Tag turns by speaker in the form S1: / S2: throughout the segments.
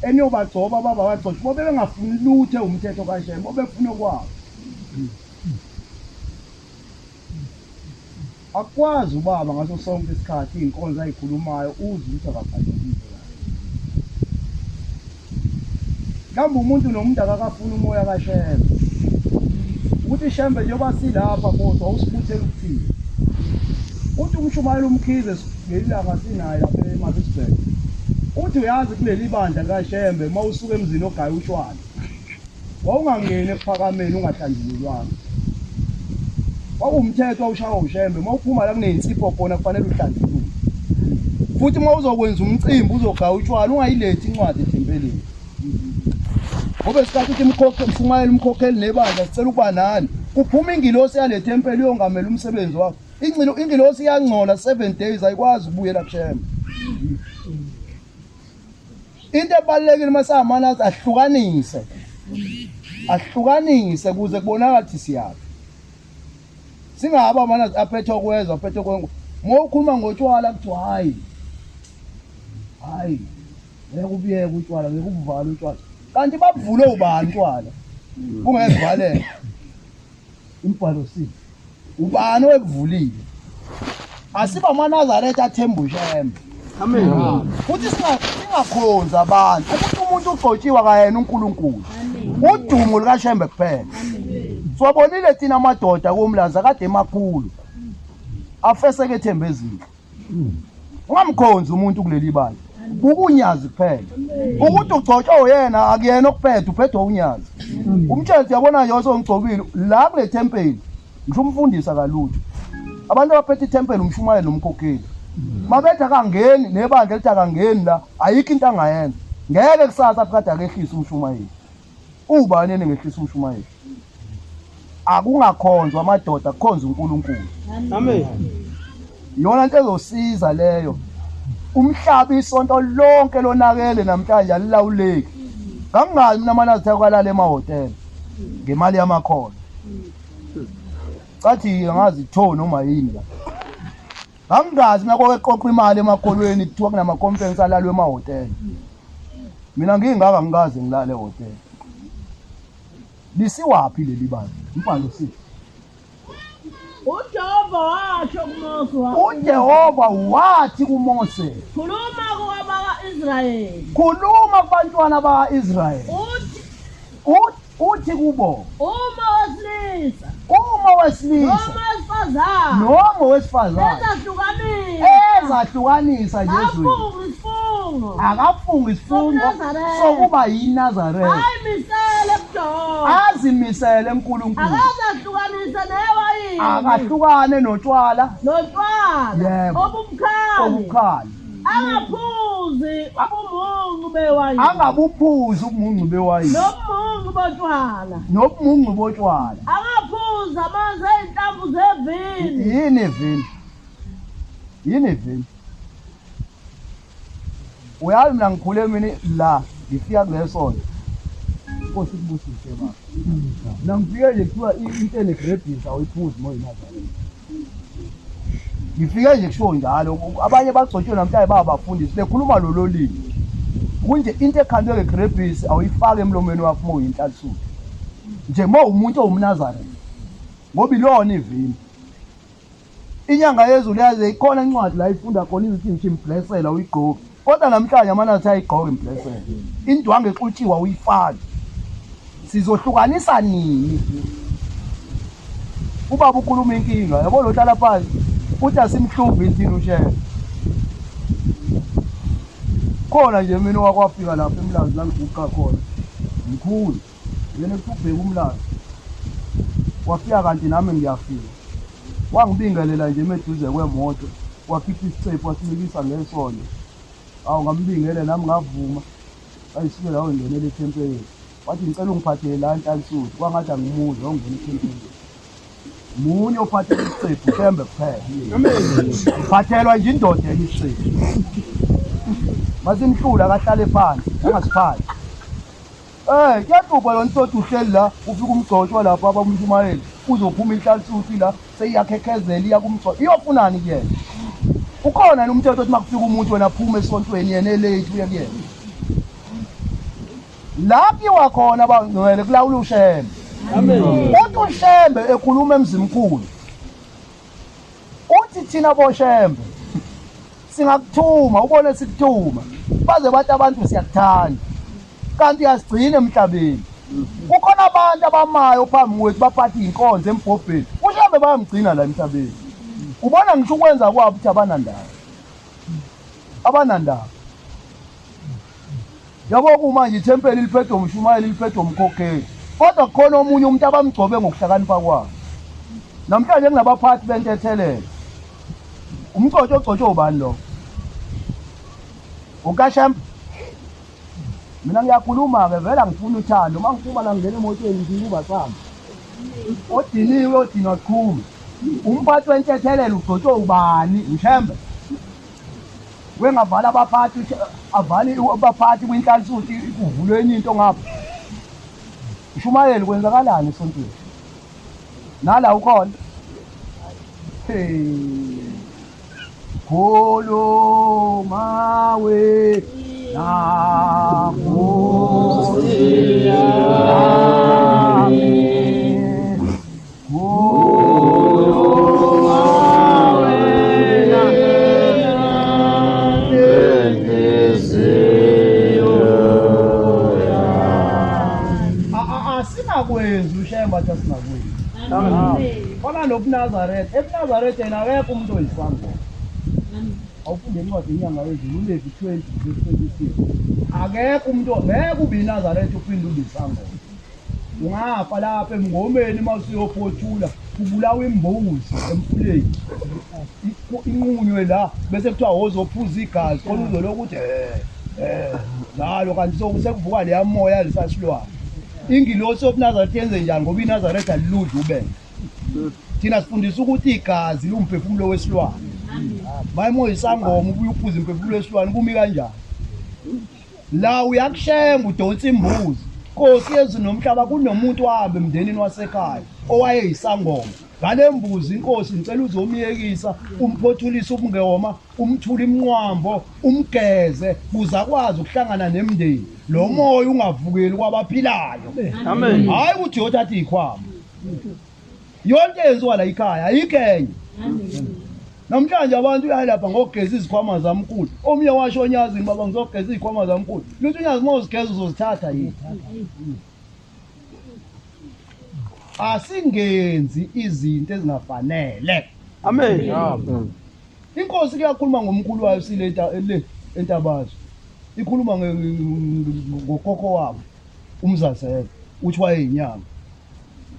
S1: eniyobagcoba baba bagcoba bobe bengafuni luthe umthetho kaShem bobe funa kwabo akwazi ubaba ngaso sonke isikhathi izinkolo zayikhulumayo uzwe ukuthi akaphathekile kambe umuntu nomuntu akakafuna umoya kaShem ukuthi Shembe njengoba silapha kodwa awusibuthela ukuthini uthi umshumayela umkhize ngelanga sinayo lapha eMartinsburg uthi uyazi kuleli bandla kaShembe mawusuka emzini ogaya ushwana wawungangeni ephakameni ungahlanjululwanga wawumthetho awushawa uShembe mawuphuma la kuneyinsipho khona kufanele uhlanjululwe futhi mawuzokwenza umcimbi uzogaya utshwala ungayilethi incwadi ethempelini ngoba isikhathi uthi mshumayela umkhokheli nebandla sicela ukuba nani kuphuma ingilosi yale tempeli yongamela umsebenzi wakho ingilosi iyangcola 7 days ayikwazi ukubuyela kuShembe into ebalekile masamana ahlukanise kuze kubonakala ukuthi siyazi singaba mana aphethe okwezwa aphethe okwengu mokhuluma ngotshwala kuthi hayi ngekubiyeka utshwala ngekuvala utshwala kanti babuvule ubani utshwala kungezivalela imbhalo sithi ubani webuvulile asiba amaNazaretha athemba uShembe amen futhi singakhonza abantu ukuthi umuntu ugcotshiwa kayena uNkulunkulu udumo likaShembe kuphela sobonile thina amadoda komlaza kade emakhulu afeseke ethemba ezinhle ungamkhonzi umuntu kuleli bali ukunyazi kuphela ukuthi ugcotshwa uyena akuyena okuphethe uphethwe unyazi umthetho yabona nje osongcobile la kule tempeli ngisho umfundisa kalutho abantu abaphethe itempeli umshumayeli nomkhokheli mabetha kangeni nebandla lithi akangeni la ayikho into angayenza ngeke kusasa kade akehlisa umshumayeli ubani engehlisa umshumayeli akungakhonzwa amadoda kukhonza uNkulunkulu amen yona into ezosiza leyo umhlaba isonto lonke lonakele namhlanje alilawuleki kangazi mina manazi kwalala emahotela ngemali yamakhono cathi ngazi tho noma yini la angazi mina kokeqoqa imali emakholweni kuthiwa kunama conference alalwe emahotela mina ngingaka ngikaze ngilale ehotel lisiwapi leli bani umbhalo sithi uJehova wathi kuMose
S2: khuluma kuBaka-Israyeli
S1: khuluma kubantwana baka-Israyeli uthi kubo uma wesilisa noma wesifazane ezahlukanisa nje akafunga isifungo sokuba yiNazaretha azimisele uNkulunkulu akahlukane notshwala obubukhali angabuphuzi ubumuncu bewayini nobumuncu botshwala
S2: angaphuzi amanzi ey'nhlamvu zevini
S1: yini evini uyazi mina ngikhule mina la ngifika kulesonto Nkosi kubusise baba mina ngifike nje kuthiwa into enegrebhisi awuyiphuzi moyinazaretha ngifike nje kusho njalo abanye bagcotshwe namhlanje babafundisi bekhuluma lololimi kunje into ekhandwe ngegrebhisi awuyifake emlomeni wakho moyinhlansuku nje umuntu owumNazaretha ngoba ilona ivini inyanga yezulu yaze ikhona incwadi la ifunda khona izithi ngithi imblessela uyigqoke kodwa namhlanje amanathi ayigqoke imblessela indwangu exutshiwa uyifaka sizohlukanisa nini ubaba ukhuluma inkinga yabona uhlala phansi uthi asimhluphi inthini uShembe khona nje mina wakwafika lapha eMlazi la ngiguqa khona mkhulu yena ukubheka uMlazi wafika kanti nami ngiyafika wangibingelela nje emeduze kwemoto wakhipha isicephu wasinikisa ngesonto awu ngambingele nami ngavuma ayisuke lawo ngenele ethempelini wathi ngicela ungiphathele la enhlansuku kwangathi angimuze ongena ethempelini munye ophathe isicephu Shembe kuphela amen phathelwa nje indoda elicephu masimhlula akahlale phansi angasiphathi kuyaqhuba yona sothi uhleli la ufika umgcotshwa lapha abamshumayeli uzophuma inhlansuku la seyiyakhekezela iyakumgcotshwa iyofunani kuyena ukhona umthetho othi makufika umuntu wena aphuma esontweni yena elate uye kuyena laphi wakhona abangcwele kulawula uShembe. Uthi uShembe ekhuluma emzimkhulu uthi thina boShembe singakuthuma ubone sikuthuma baze bathi abantu siyakuthanda kanti yasigcina emhlabeni. Kukhona abantu abamayo phambi kwethu baphatha inkonzo embhobheni uShembe bayamgcina la emhlabeni. Ubona ngisho ukwenza kwabo ukuthi abanandaba yabo kumanje ithempeli liphethwe umshumayeli liphethwe umkhokheli kodwa kukhona omunye umuntu abamgcobe ngokuhlakanipha kwabo. Namhlanje kunabaphathi bentethelelo umcotsho ogcotshwe ubani lo ukaShembe. Mina ngiyakhuluma-ke vele ngifuna uthando uma ngifuma la ngingena emotweni ngikuba sami odiniwe odinwa qhuma umphathi wentethelelo ugcotshwe ubani uShembe. Wengavala abaphathi avali abaphathi kwinhlansuthi kuvulweni into ngapha Mshumayeli kwenzakalani esontweni nala ukhona khuluma we Nkosi yami Asinakwenza uShembe athi asinakwenza. Khona nobuNazaretha ebuNazaretha yena akekho umuntu oyisangoma. Awufunde incwadi inyanga yezulu uLevi 20:26 akekho umuntu ngeke ube iNazaretha uphinde ube isangoma. Ungafa lapha emngomeni masuyophothula kubulawa imbuzi emfuleni inqunywe la bese kuthiwa wozophuza igazi khona uzoloku ukuthi njalo kanti sekuvuka leya moya lisasilwana. Ingilosi yobuNazaretha yenze njani ngoba iNazaretha aliludla ubele. Thina sifundisa ukuthi igazi lumphefumulo wesilwane. Mayimo isangoma ubuye uphuza imphefumulo wesilwane kumi kanjani? La uyakuShembe udonsa imbuzi. Nkosi yezulu nomhlaba kunomuntu wahambe emndenini wasekhaya owayeyisangoma. Ngale mbuzi inkosi ngicela uzomiyekisa umphothulisa ubungehoma umthula imnqwambo umgeze kuze akwazi ukuhlangana nemndeni. Lo moya ungavukeli kwabaphilayo. Amen. Hayi ukuthi yothatha ikhwama. Yonke yenziwa la ekhaya ayikenye. Amen. Namhlanje abantu uyalapha ngokugeza izikhwama zamkhulu. Omnye washo onyazini baba ngizogeza izikhwama zamkhulu. Luthi unyazi mawuzigeza uzozithatha yini? Asingenzi izinto ezingafanele. Amen. Inkosi kuyakhuluma ngomkhulu wayo sileta entabazo. Ikhuluma ngokhokho wabo umzazela uthi wayeyinyanga.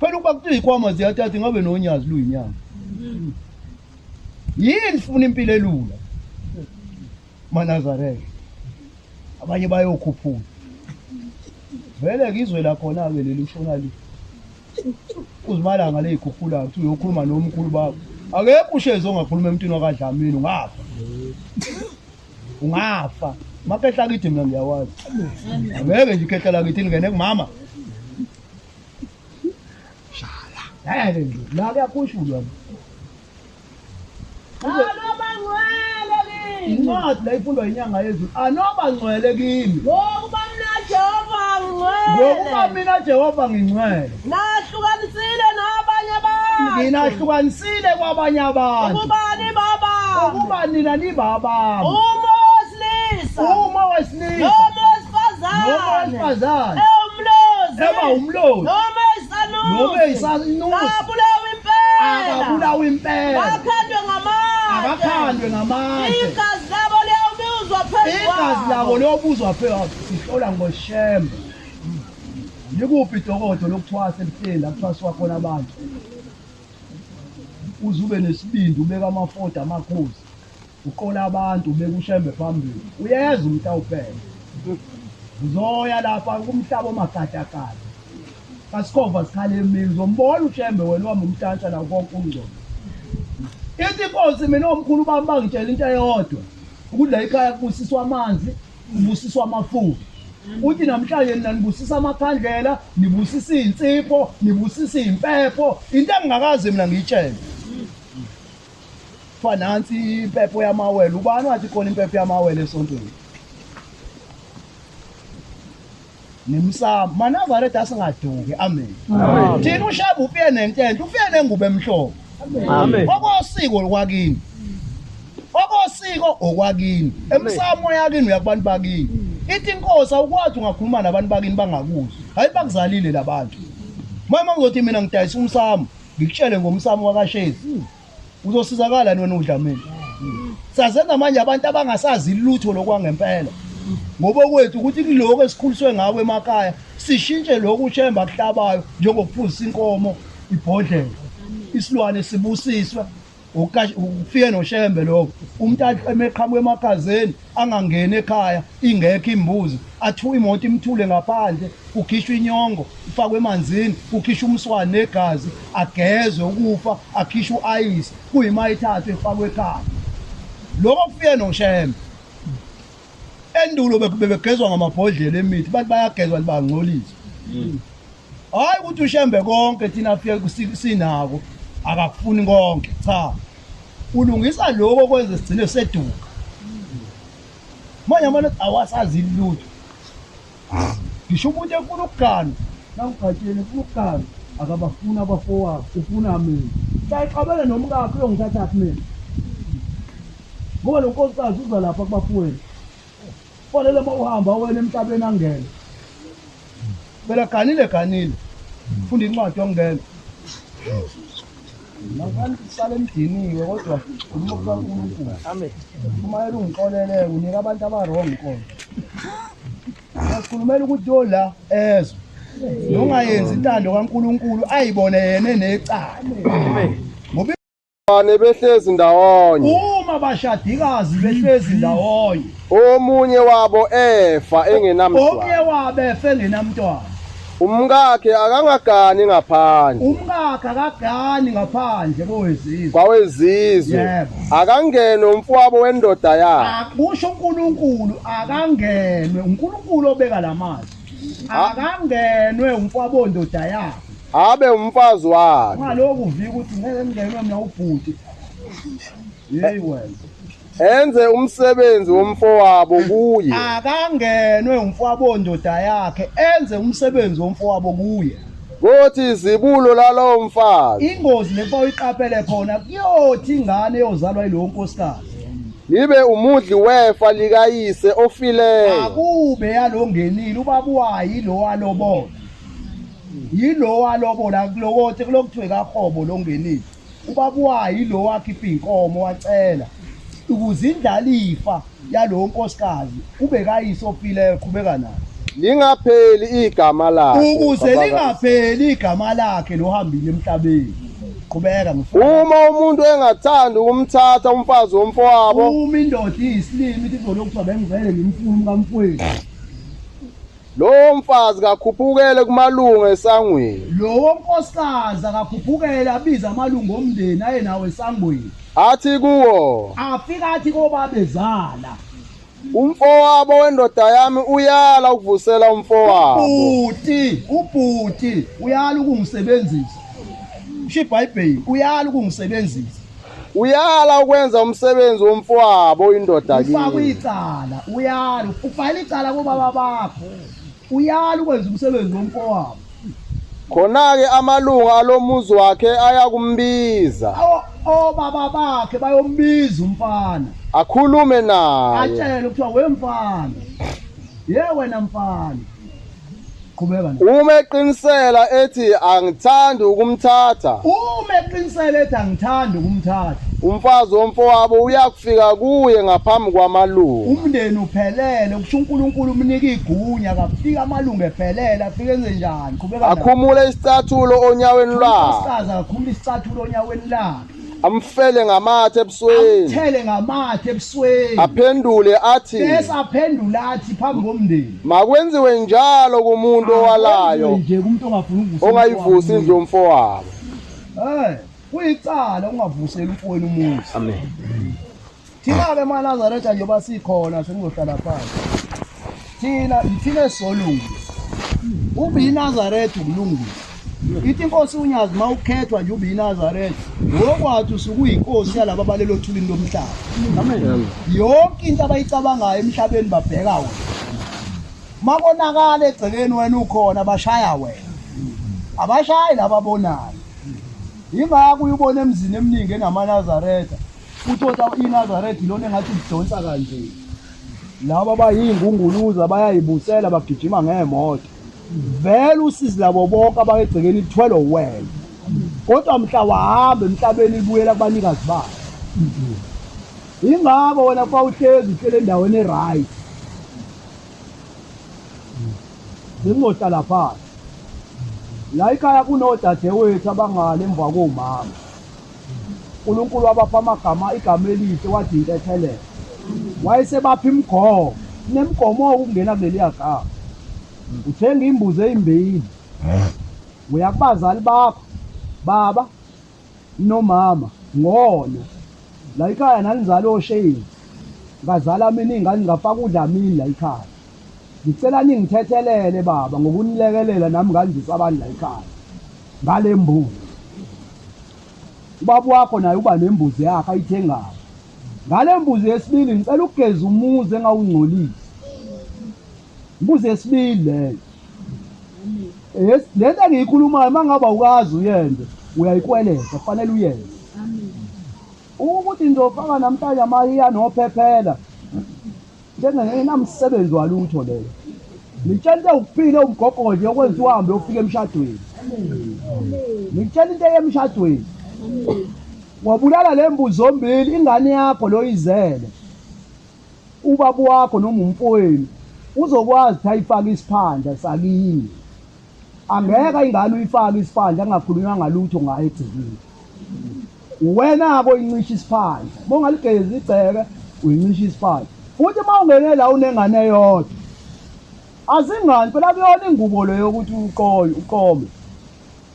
S1: Phela ukuba kuthi izikhwama ziyathatha ngabe nonyazi luyinyanga. Yini sifuna impilo elula maNazaretha abanye bayokhuphula vele ngizwe la khona ke leli ushona li uzimalanga lezikhuphula ukuthi uyokhuluma nomkhulu bakho akekho usheze ongakhuluma emntwini wakadlamini ungafa makehla kithi mina ngiyawazi ngeke nje ikhehla kithi ngene kumama shala nje la kuyakushulwa incwadi la ifundwa inyanga yezulu anoba ngcwele kimi
S2: ngokuba mina Jehova ngcwele
S1: ngokuba mina Jehova ngingcwele
S2: nahlukanisile nabanye abantu
S1: nginahlukanisile kwabanye abantu ukuba nina nibaba
S2: uma wesilisa noma wesifazane
S1: umlozi noma isanusi akabulawa impela akakhandwe ngamatshe
S2: igazi labo
S1: liyobuzwa phezulu sihlola ngoShembe. Likuphi idokodo lokuthwasa elihleli la kuthwaswa khona abantu uzube nesibindi ubeka amafoto amakhosi uqola abantu ubeka uShembe phambili uyeza umhlawuphela uzoya lapha kumhlaba omagadagada kasikhova sikhale emini uzombona uShembe wena wami umhlantsha la konke ungcono. Ithi inkosi mina omkhulu bami bangitshela into eyodwa ukuthi la ekhaya kubusiswa amanzi kubusiswa amafutha. Uthi namhlanje nina nibusisa amakhandlela nibusisa insipho nibusisa impepho into engingakaze mina ngiyitshele. Fa nansi impepho yamawele ubani wathi khona impepho yamawele esontweni nemsamo maNazaretha asingaduki amen thina ushaba ufiye nentente ufiye nengubo emhlophe amen okosiko kwakini okosiko okwakini emsamo yakini uyakubantu bakini ithi inkosi awukwazi ungakhuluma nabantu bakini bangakuzwa hayi bakuzalile labantu mama ngizothi mina ngidayisa umsamo ngikutshele ngomsamo wakashezi uzosizakala wena uDlamini sazenza manje abantu abangasazi lutho lokwangempela ngoba kwethu ukuthi kuloko esikhuliswe ngawo emakhaya sishintshe lokho uThemba kuhlabayo njengokuphuzisa inkomo ibhodlela isilwane sibusiswe ufike noShembe lokho umuntu emeqhamuka emakhazeni angangena ekhaya ingekho imbuzi athu imoto imthule ngaphandle kukhishwa inyongo ifakwe emanzini kukhishwa umswane negazi agezwe ukufa akhishwa uayisi kuyimayithathu efakwe ekhaya lokho kufike noShembe endulo bebegezwa ngamabhodlela emithi bathi bayagezwa bangcolisa hayi ukuthi uShembe konke thina afike sinako akakufuni konke cha ulungisa lokho kwenze sigcine seduka manje manje awasazi lutho ngisho umuntu efuna ukugana nawugatsheni ufuna ukugana akabafuna abafowabo ufuna mina sayiqabele nomkakhe uyongithatha mina ngoba lo nkosikazi uza lapha kubafowenu fanele uma uhamba wena emhlabeni angene phela ganile funda incwadi yongena Makani sale emdiniwe kodwa umuntu kaNkulunkulu. Amen. Uma elungixolele unika abantu abarong inkonzo. Asikhulumela ukuthi yo la ezwe. Nongayenzi intando kaNkulunkulu ayibone yena necala. Amen. Ngoba
S3: bane behlezi ndawonye.
S1: Uma bashadikazi behlezi ndawonye.
S3: Omunye wabo efa engenamntwana.
S1: Omunye wabo efa engenamntwana.
S3: Umkakhe akangagani ngaphandle.
S1: Umkakhe akagani ngaphandle
S3: kwawezizwe.
S1: Yebo.
S3: Akangene umfowabo wendoda yakhe.
S1: Akusho uNkulunkulu akangenwe uNkulunkulu obeka lamazwi. Akangenwe umfowabo wendoda yakhe.
S3: Abe umfazi wakhe.
S1: Ngalokho uvika ukuthi ngeke ngenwe mina ubhuti. Hey wena.
S3: Enze umsebenzi womfowabo kuye.
S1: Akangenwe umfowabo wendoda yakhe enze umsebenzi womfowabo kuye.
S3: Kothi izibulo lalowo mfazi.
S1: Ingozi lefa uyiqaphele khona kuyothi ingane eyozalwa yilowo nkosikazi.
S3: Libe umudli wefa likayise ofileyo.
S1: Akube yalongenile ubabuwayi lo walobola. Yilo walobola kulokothi kulokuthiwe kaHobo longenile. Ubabuwayi lo wakhipha inkomo wacela ukuze indlalifa yalo nkosikazi ubekayise ofileyo qhubeka nayo.
S3: Lingapheli igama lakhe.
S1: Ukuze lingapheli igama lakhe lohambile emhlabeni. Qhubeka mfowethu.
S3: Uma umuntu engathanda ukumthatha umfazi womfowabo.
S1: Uma indoda iyisilimi ithi ngolokuthiwa bengivele ngimfuna kaMfowethu.
S3: Lo mfazi kakhuphukele kumalungu esangweni.
S1: Lo nkosikazi akakhuphukele abiza amalungu omndeni aye nawe esangweni.
S3: Athi kuwo.
S1: Afika athi kobabezala.
S3: Umfowabo wendoda yami uyala ukuvusela umfowabo.
S1: Ubhuti uyala ukungisebenzisa. Usho iBhayibheli uyala ukungisebenzisa.
S3: Uyala ukwenza umsebenzi womfowabo indoda kini.
S1: Ufaka icala uyala ufayila icala kubaba bakho. Uyala ukwenza umsebenzi womfowabo.
S3: Khona ke amalunga alomuzi wakhe ayakumbiza.
S1: Baba bakhe bayombiza umfana.
S3: Akhulume naye.
S1: Atshele ukuthiwa wemfana. Wena mfana. Qhubeka nje.
S3: Uma eqinisela ethi angithandi ukumthatha.
S1: Uma eqinisela ethi angithandi ukumthatha.
S3: Umfazi womfowabo uyakufika kuye ngaphambi kwamalunga.
S1: Umndeni uphelele kusho uNkulunkulu umnika igunya akafika amalunga ephelele afike enze njani qhubeka nje.
S3: Akhumule isicathulo onyaweni lwakhe.
S1: Usaza akhumula isicathulo onyaweni lakhe.
S3: Amfele ngamathe ebusweni.
S1: Amthele ngamathe ebusweni.
S3: Aphendule athi.
S1: Bese aphendula athi phambi komndeni.
S3: Makwenziwe njalo kumuntu owalayo.
S1: Nje kumuntu ongafuni
S3: ongayivusi indlu yomfowabo.
S1: Kuyicala ungavuseli umfowenu umuzi.
S3: Amen.
S1: Thina ke maNazaretha njengoba sikhona sengizohlala phansi. Thina solungu. Ubi iNazaretha ukulungisa. Ithi inkosi uNyazi mawukhethwa nje ubi iNazaretha. Ngokwathi usukuyinkosi yalabo abalelo thulini lomhlaba. Amen. Yonke into abayicabangayo emhlabeni babheka wena. Mabonakala egcekeni wena ukhona bashaya wena. Abashayi lababonayo. Ingakho uyubona emzini eminingi enamaNazaretha. Uthola iNazaretha ilona engathi idonsa kanje. Laba bayingunguluza bayayibusela bagijima ngemoto. Vele usizi labo bonke abagcekeni lithwele wena. Kodwa mhla wahamba emhlabeni libuyela kubanikazi bakhe. Ingakho wena fa uhlezi uhlele endaweni eright. Singohlala phansi. La ikhaya kunodadewethu abangale emva komama. uNkulunkulu wabapha amagama igama elihle wathi intethelelo. Wayesebapha imigomo, nemigomo ukungena kuleli yagama. Uthenga imbuzi ezimbili. Uyakubazali bakho, baba nomama, ngona. La ikhaya nalizala osheyi. Ngazala mina ingane ngafaka udlamini la ikhaya. Ngicela ningithethelele baba ngokunilekelela nami ngandisa abantu la ekhaya ngale mbuzi. Ubaba wakho naye uba nembuzi yakhe ayithengayo. Ngale mbuzi yesibili ngicela ukugeza umuzi engawungcolisi. Imbuzi yesibili leyo. Lento engiyikhulumayo mangaba ukazi uyenze uyayikweleza kufanele uyenze. Ukuthi ngizofaka namhlanje amahiya nophephela. Njengenamsebenzi walutho leyo. Ngitshela ukuphila umgogodla yokwenza uhambe ufike emshadweni. Ngitshela into yemshadweni. Wabulala lembuzi zombili ingane yakho loyizele. Ubaba wakho noma umfowenu uzokwazi ayifaka isiphandla sakini. Angeka ingane uyifaka isiphandla angakhulunywa ngalutho ngaye egcekeni. Wena ko incisha isiphandla. Mongaligezi igceke uyincisha isiphandla. Futhi mawungene la unengane eyodwa. Azingani phela kuyona ingubo leyo ukuthi uqome.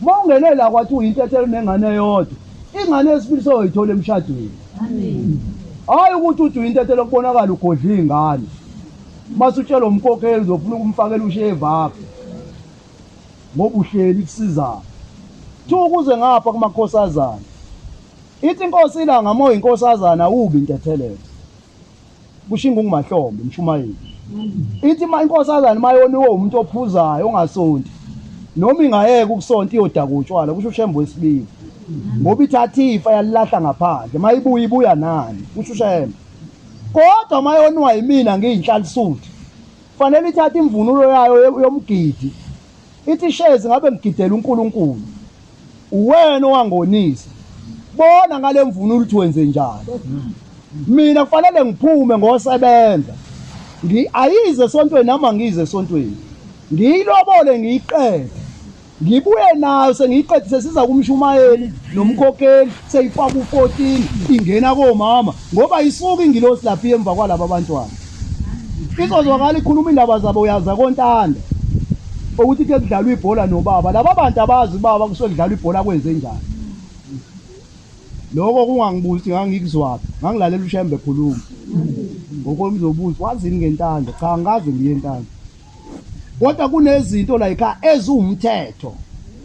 S1: Mawungene la kwathi uyintethelo nengane eyodwa. Ingane yesibili soyithola emshadweni. Amen. Hayi ukuthi uyintethelo kubonakala ugodla ingane. Masutshela umkhokheli uzofuna ukumfakela usheva wakho. Ngoba uhleli kusiza. Ukuze ngapha kumakhosazana. Ithi inkosi ilanga moya inkosazana ubi intethelelo. Kushinga ungumahlombe mshumayeli. Ithi inkosazana mayoniwe umuntu ophuzayo ongasonti. Noma ingayeka ukusonta iyodaka utshwala kusho ushembo wesibili. Ngoba ithatha ifa yalilahla ngaphandle mayibuya ibuya nani kusho ushembo. Kodwa mayoniwa yimina ngiyinhlalisuthi. Fanele ithatha imvunulo yayo yomgidi. Ithi shezi ngabe ngigidela uNkulunkulu. Uwena owangonisa. Bona ngale mvunulo uthi wenze njani. Mina kufanele ngiphume ngosebenza. Ayize esontweni noma ngize esontweni. Ngiyilobole ngiyiqede. Ngibuye nayo sengiyiqede sesiza kumshumayeli nomkhokheli seyifaka u14 ingena komama ngoba isuka ingilosi lapha emva kwalabo abantwana. Izozwakala ikhuluma indaba zabo uyaza kontanda. Ukuthi ke kudlalwa ibhola nobaba. Laba abantu abazi baba kusuke kudlalwa ibhola kwenze njani. Lokho kungangibuzi ngangikuzwaphi. Ngangilalela ushembe ekhuluma. Ngokomzobuzo wazini ngentando cha ngaze ngiyentando. Kodwa kunezinto la ekhaya eziwumthetho.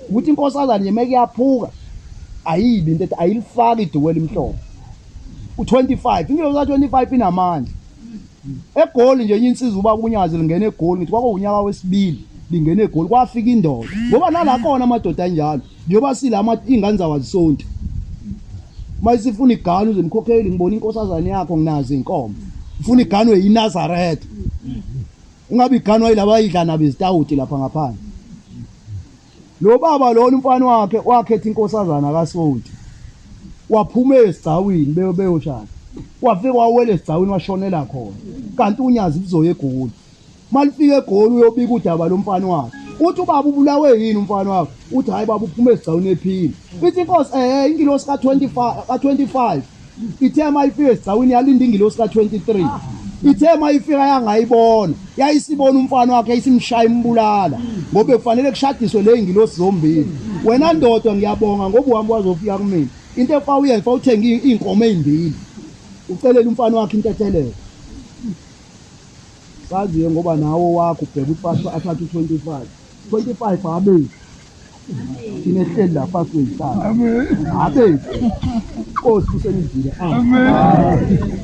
S1: Ukuthi inkosazana nje mekuyaphuka ayibi into ethi ayilifaki iduwe elimhlophe. U25 ingilosi ka25 inamandla. Egoli nje insizwa uba kunyazi lingene egoli ngithi kwako unyaka wesibili lingene egoli kwafika indoda. Ngoba nalakhona amadoda anjalo. Njengoba silama ingane zawazisonto. Mayisifuna igane uze mkhokheli ngibona inkosazana yakho nginazi inkomo. Ufuna igane weyiNazaretha. Ungabe igane wayilaba idla nabezitawuti lapha ngaphandle. Lo baba lo umfana wakhe wakhetha inkosazana kaSonti. Waphuma esigcawini beyoshana. Wafika wawele esigcawini washonela khona. Kanti unyazi lizoya eGoli. Malifika eGoli uyobika udaba lomfana wakhe. Uthi ubaba ubulawe yini umfana wakhe? Uthi hayi baba uphuma esigcawini ephila. Ithi inkosi ingilosi ka25 ithe mayifika esigcawini yalinda ingilosi ka23. Ithe mayifika yangayibona yayisibona umfana wakhe yayisimshaya imbulala ngoba kufanele kushadiswe le ingilosi zombili. Wena ndodo ngiyabonga ngoba uhambe wazofika kumina. Into efa uyenza uthenga inkomo ezimbili. Ucelela umfana wakhe intethelelo. Saziye ngoba nawo wakho ubheka ukuthi athathe u25 abe thina ehleli lapha kwezithathu. Amen. Abe. Nkosi usenizile. Amen.